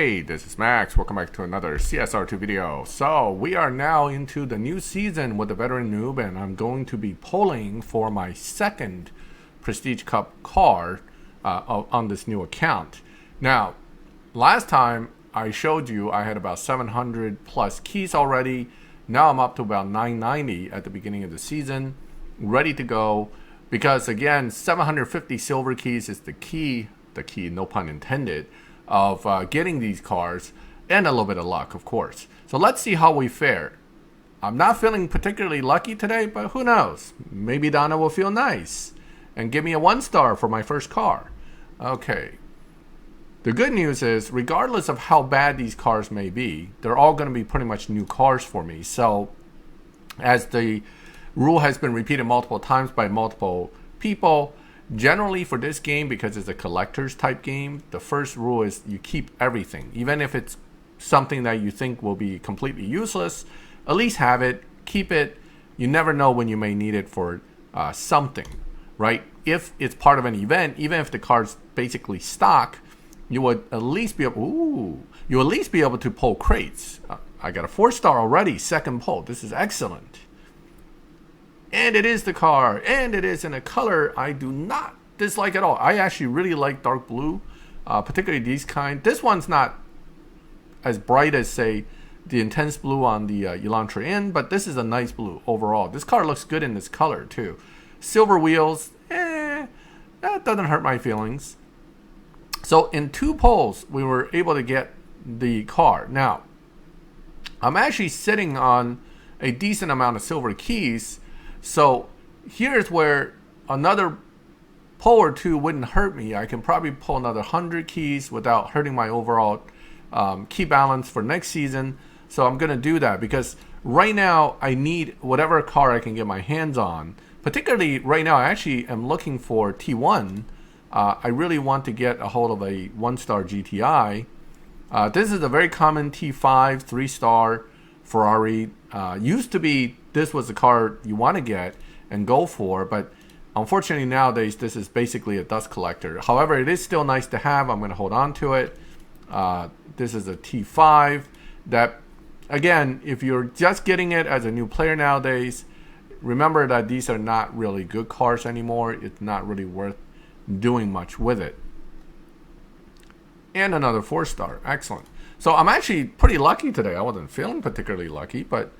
Hey, this is Max. Welcome back to another CSR2 video. So we are now into the new season with the veteran noob, and I'm going to be polling for my second Prestige Cup car on this new account. Now, last time I showed you I had about 700 plus keys already. Now I'm up to about 990 at the beginning of the season, ready to go. Because again, 750 silver keys is the key, no pun intended, of getting these cars, and a little bit of luck, of course. So let's see how we fare. I'm not feeling particularly lucky today, but who knows? Maybe Donna will feel nice and give me a 1-star for my first car. Okay. The good news is, regardless of how bad these cars may be, they're all going to be pretty much new cars for me. So, as the rule has been repeated multiple times by multiple people, generally for this game, because it's a collector's type game, the first rule is you keep everything. Even if it's something that you think will be completely useless, at least have it, keep it. You never know when you may need it for something, right? If it's part of an event, even if the car's basically stock, you would at least be able, you'll at least be able to pull crates. I got a 4-star already, second pull. This is excellent. And it is the car, and it is in a color I do not dislike at all. I actually really like dark blue, particularly these kind. This one's not as bright as, say, the intense blue on the Elantra Inn, but this is a nice blue overall. This car looks good in this color too. Silver wheels, that doesn't hurt my feelings. So in 2 polls, we were able to get the car. Now, I'm actually sitting on a decent amount of silver keys. So here's where another pull or 2 wouldn't hurt me. I can probably pull another 100 keys without hurting my overall key balance for next season. So I'm going to do that because right now I need whatever car I can get my hands on. Particularly right now, I actually am looking for T1. I really want to get a hold of a 1-star GTI. This is a very common T5 3-star Ferrari. Used to be this was the car you want to get and go for, but unfortunately nowadays this is basically a dust collector. However, it is still nice to have. I'm going to hold on to it. This is a T5 that, again, if you're just getting it as a new player nowadays, remember that these are not really good cars anymore. It's not really worth doing much with it. And another 4-star. Excellent. So I'm actually pretty lucky today. I wasn't feeling particularly lucky, but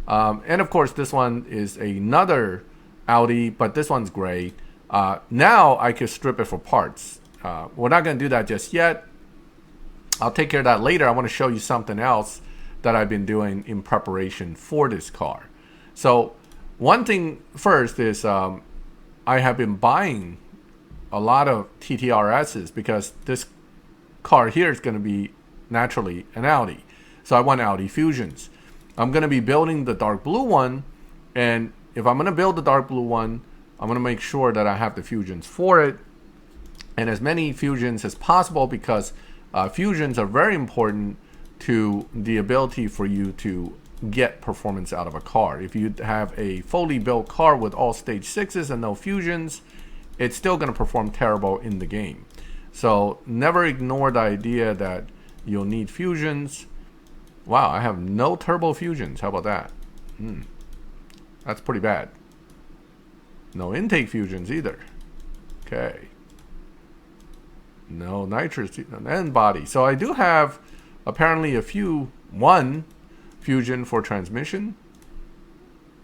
and of course this one is another Audi, but this one's gray. Now I can strip it for parts. We're not going to do that just yet. I'll take care of that later. I want to show you something else that I've been doing in preparation for this car. So one thing first is I have been buying a lot of TTRSs because this car here is going to be naturally an Audi. So I want Audi Fusions. I'm going to be building the dark blue one, and if I'm going to build the dark blue one, I'm going to make sure that I have the Fusions for it, and as many Fusions as possible, because Fusions are very important to the ability for you to get performance out of a car. If you have a fully built car with all stage 6s and no Fusions, it's still going to perform terrible in the game. So never ignore the idea that you'll need Fusions. Wow, I have no turbo Fusions. How about that? That's pretty bad. No intake Fusions either. Okay. No nitrous and body. So I do have apparently one Fusion for transmission.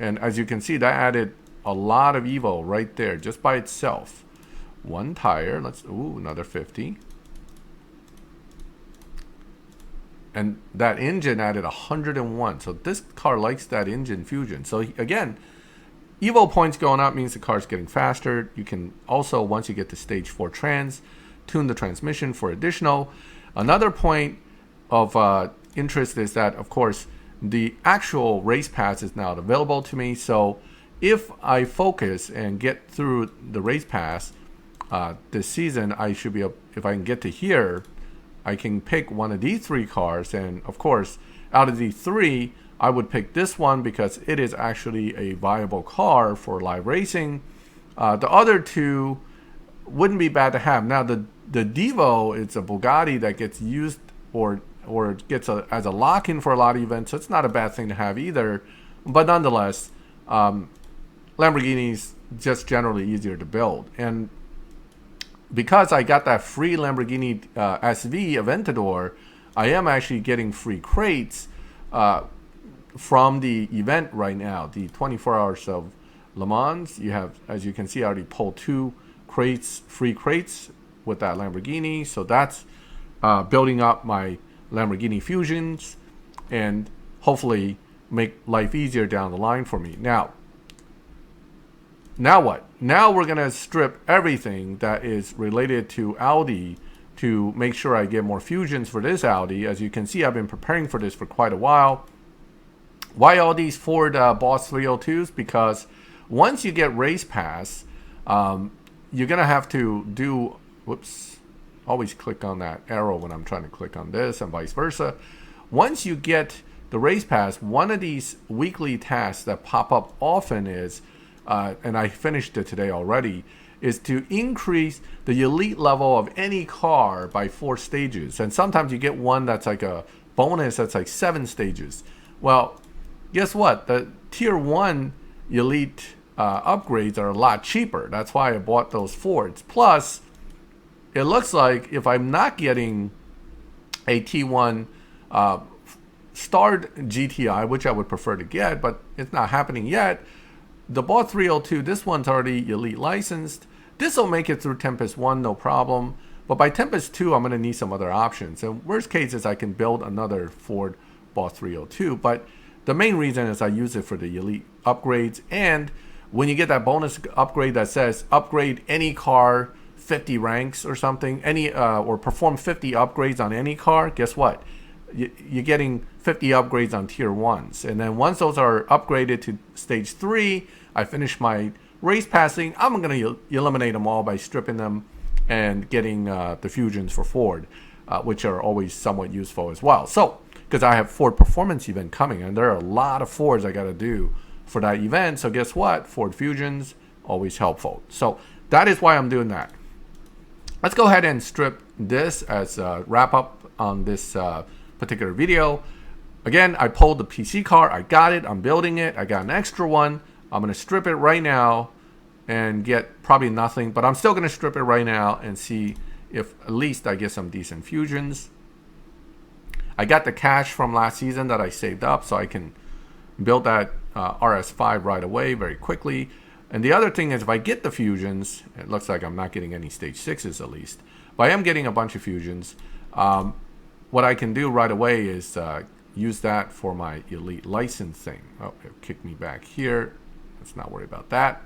And as you can see, that added a lot of Evo right there just by itself. 1 tire. Another 50. And that engine added 101. So this car likes that engine fusion. So again, Evo points going up means the car's getting faster. You can also, once you get to stage 4 trans, tune the transmission for additional. Another point of interest is that, of course, the actual race pass is now available to me. So if I focus and get through the race pass this season, I should be able, if I can get to here, I can pick one of these 3 cars, and of course, out of these 3, I would pick this one because it is actually a viable car for live racing. The other 2 wouldn't be bad to have. Now, the Devo, it's a Bugatti that gets used or or it gets as a lock-in for a lot of events. So it's not a bad thing to have either. But nonetheless, Lamborghini's just generally easier to build. And because I got that free Lamborghini SV Aventador, I am actually getting free crates from the event right now, the 24 Hours of Le Mans. You have, as you can see, I already pulled 2 crates, free crates with that Lamborghini. So that's building up my Lamborghini Fusions and hopefully make life easier down the line for me. Now what? Now we're going to strip everything that is related to Audi to make sure I get more Fusions for this Audi. As you can see, I've been preparing for this for quite a while. Why all these Ford Boss 302s? Because once you get Race Pass, you're going to have to do, whoops, always click on that arrow when I'm trying to click on this and vice versa. Once you get the Race Pass, one of these weekly tasks that pop up often is, and I finished it today already, is to increase the elite level of any car by 4 stages. And sometimes you get one that's like a bonus that's like 7 stages. Well, guess what? The tier 1 elite upgrades are a lot cheaper. That's why I bought those Fords. Plus, it looks like if I'm not getting a T1 starred GTI, which I would prefer to get, but it's not happening yet, the Boss 302, this one's already elite licensed. This will make it through Tempest 1, no problem. But by Tempest 2, I'm going to need some other options. And worst case is I can build another Ford Boss 302. But the main reason is I use it for the elite upgrades. And when you get that bonus upgrade that says upgrade any car 50 ranks or something, or perform 50 upgrades on any car, guess what? You're getting 50 upgrades on tier 1s. And then once those are upgraded to stage 3, I finish my race passing. I'm going to eliminate them all by stripping them and getting the Fusions for Ford, which are always somewhat useful as well. So, because I have Ford Performance event coming, and there are a lot of Fords I got to do for that event. So guess what? Ford Fusions, always helpful. So that is why I'm doing that. Let's go ahead and strip this as a wrap up on this particular video. Again, I pulled the PC car. I got it. I'm building it. I got an extra one. I'm going to strip it right now and get probably nothing, but I'm still going to strip it right now and see if at least I get some decent Fusions. I got the cash from last season that I saved up, so I can build that RS5 right away very quickly. And the other thing is, if I get the Fusions, it looks like I'm not getting any stage 6s at least, but I am getting a bunch of Fusions. What I can do right away is use that for my elite license thing. Oh, it kicked me back here. Let's not worry about that.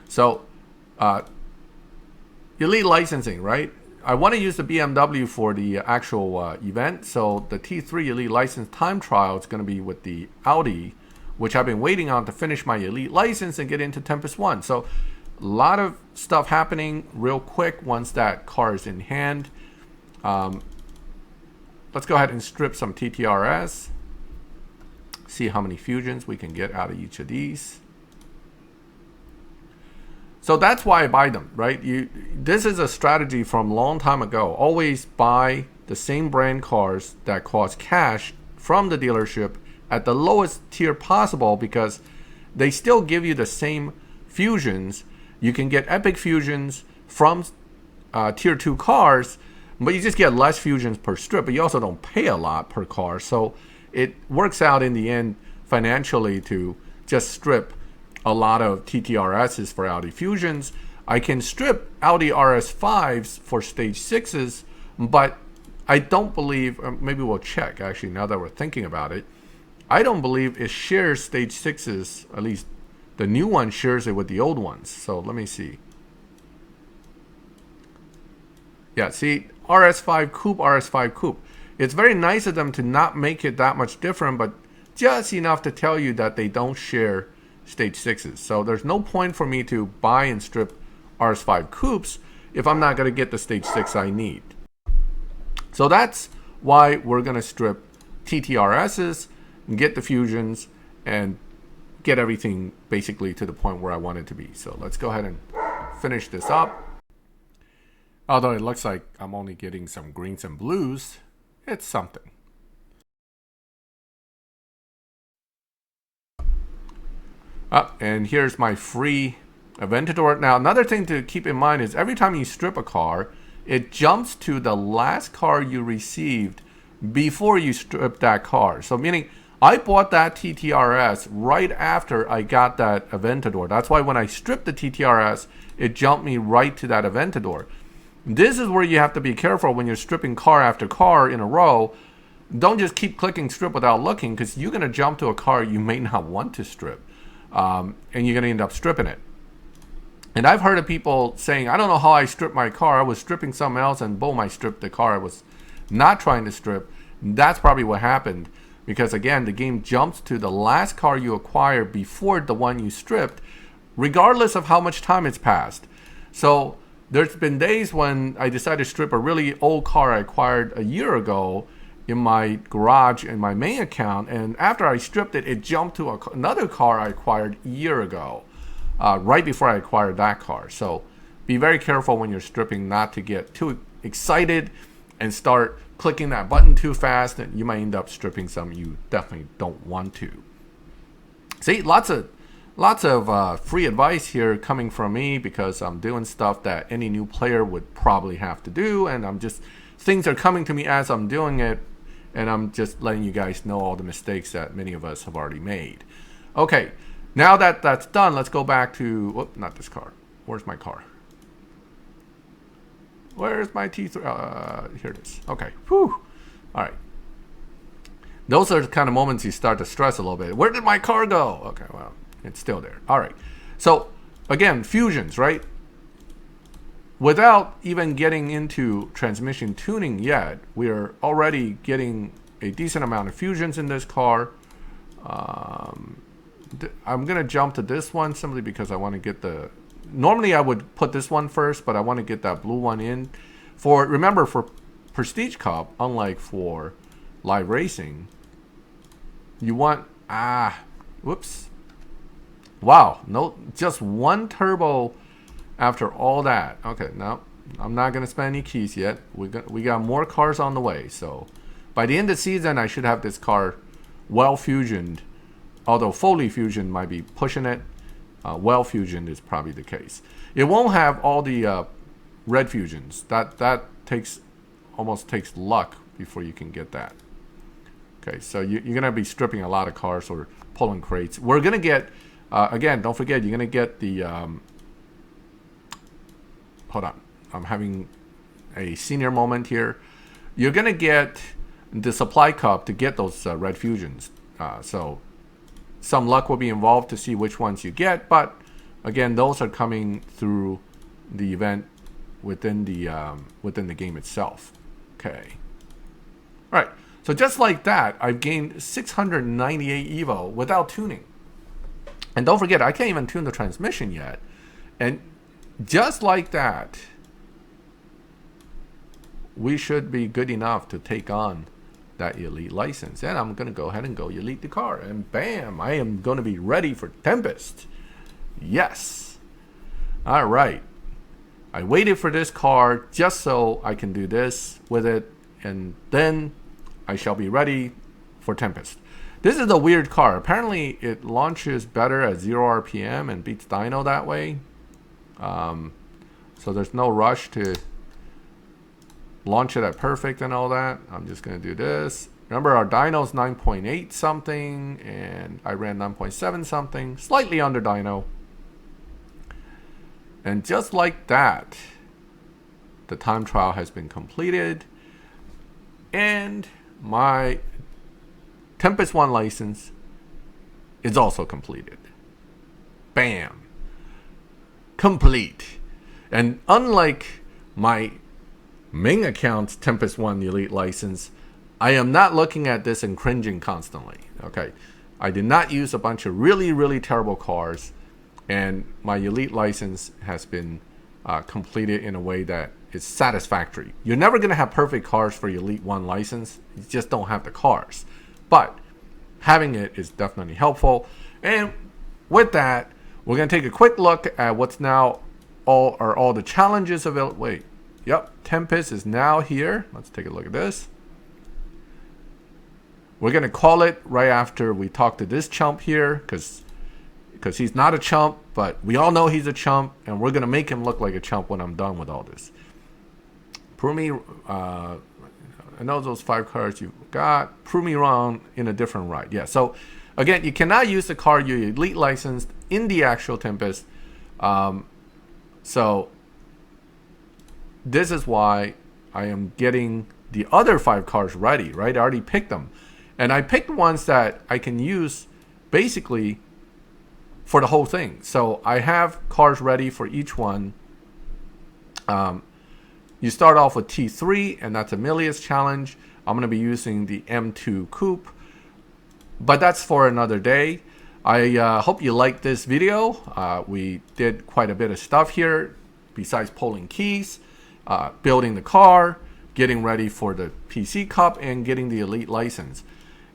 So, elite licensing, right? I want to use the BMW for the actual event. So the T3 elite license time trial is going to be with the Audi, which I've been waiting on to finish my elite license and get into Tempest 1. So a lot of stuff happening real quick once that car is in hand. Let's go ahead and strip some TTRS. See how many Fusions we can get out of each of these. So that's why I buy them, right? This is a strategy from a long time ago. Always buy the same brand cars that cost cash from the dealership at the lowest tier possible, because they still give you the same Fusions. You can get epic Fusions from tier 2 cars, but you just get less Fusions per strip, but you also don't pay a lot per car. So it works out in the end financially to just strip a lot of TTRSs for Audi Fusions. I can strip Audi RS5s for stage 6s, but I don't believe, maybe we'll check actually now that we're thinking about it, I don't believe it shares stage 6s, at least the new one shares it with the old ones. So let me see. Yeah, see, RS5 Coupe, RS5 Coupe. It's very nice of them to not make it that much different, but just enough to tell you that they don't share stage 6s. So there's no point for me to buy and strip RS5 Coupes if I'm not going to get the stage 6 I need. So that's why we're going to strip TTRSs, get the Fusions, and get everything basically to the point where I want it to be. So let's go ahead and finish this up. Although it looks like I'm only getting some greens and blues, it's something. And here's my free Aventador. Now, another thing to keep in mind is every time you strip a car, it jumps to the last car you received before you strip that car. So meaning, I bought that TTRS right after I got that Aventador. That's why when I stripped the TTRS, it jumped me right to that Aventador. This is where you have to be careful when you're stripping car after car in a row. Don't just keep clicking strip without looking, because you're going to jump to a car you may not want to strip. And you're going to end up stripping it. And I've heard of people saying, I don't know how I stripped my car. I was stripping something else and boom, I stripped the car I was not trying to strip. That's probably what happened. Because again, the game jumps to the last car you acquired before the one you stripped, regardless of how much time it's passed. So there's been days when I decided to strip a really old car I acquired a year ago in my garage in my main account, and after I stripped it, it jumped to another car I acquired a year ago, right before I acquired that car. So be very careful when you're stripping not to get too excited and start clicking that button too fast, and you might end up stripping some you definitely don't want to. See, lots of free advice here coming from me, because I'm doing stuff that any new player would probably have to do, and things are coming to me as I'm doing it, and I'm just letting you guys know all the mistakes that many of us have already made. Okay, now that that's done, let's go back to, whoop, not this car. Where's my car? Where's my T3? Here it is. Okay, whew. All right. Those are the kind of moments you start to stress a little bit. Where did my car go? Okay, well, it's still there. All right. So, again, fusions, right? Without even getting into transmission tuning yet, we are already getting a decent amount of fusions in this car. I'm going to jump to this one simply because I want to get the... Normally I would put this one first, but I want to get that blue one in. Remember, for Prestige Cup, unlike for live racing, you want... whoops. Wow, no, just one turbo after all that. Okay, no, I'm not going to spend any keys yet. We got more cars on the way. So by the end of the season, I should have this car well fusioned. Although fully fusioned might be pushing it. Well fusioned is probably the case. It won't have all the red fusions. That almost takes luck before you can get that. Okay, so you're going to be stripping a lot of cars or pulling crates. We're going to get, again, don't forget, you're going to get the... hold on, I'm having a senior moment here. You're going to get the supply cup to get those red fusions. So some luck will be involved to see which ones you get, but again, those are coming through the event within the game itself. Okay. All right. So just like that, I've gained 698 Evo without tuning. And don't forget, I can't even tune the transmission yet. And just like that, we should be good enough to take on that elite license. And I'm going to go ahead and go elite the car. And bam, I am going to be ready for Tempest. Yes. All right. I waited for this car just so I can do this with it. And then I shall be ready for Tempest. This is a weird car. Apparently, it launches better at 0 RPM and beats dyno that way. So there's no rush to launch it at perfect and all that. I'm just going to do this. Remember, our dyno's 9.8 something, and I ran 9.7 something, slightly under dyno. And just like that, the time trial has been completed, and my Tempest 1 license is also completed. Bam. Complete. And unlike my main account's Tempest 1 Elite license, I am not looking at this and cringing constantly. Okay, I did not use a bunch of really, really terrible cars, and my Elite license has been completed in a way that is satisfactory. You're never going to have perfect cars for your Elite 1 license. You just don't have the cars. But having it is definitely helpful. And with that, we're going to take a quick look at what's now all the challenges available. Wait, Yep, Tempest is now here. Let's take a look at this. We're going to call it right after we talk to this chump here, because he's not a chump, but we all know he's a chump, and we're going to make him look like a chump when I'm done with all this. Prove me, I know those 5 cars you got. Prove me wrong in a different ride. Yeah, so again, you cannot use the car you elite licensed in the actual Tempest. So this is why I am getting the other 5 cars ready, right? I already picked them. And I picked ones that I can use basically for the whole thing. So I have cars ready for each one. You start off with T3, and that's Amelia's challenge. I'm going to be using the M2 Coupe, but that's for another day. I hope you liked this video. We did quite a bit of stuff here, besides pulling keys, building the car, getting ready for the PC Cup, and getting the Elite license.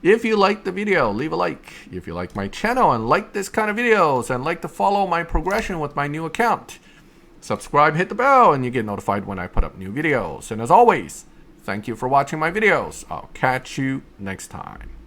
If you liked the video, leave a like. If you like my channel and like this kind of videos and like to follow my progression with my new account, subscribe, hit the bell, and you get notified when I put up new videos. And as always, thank you for watching my videos. I'll catch you next time.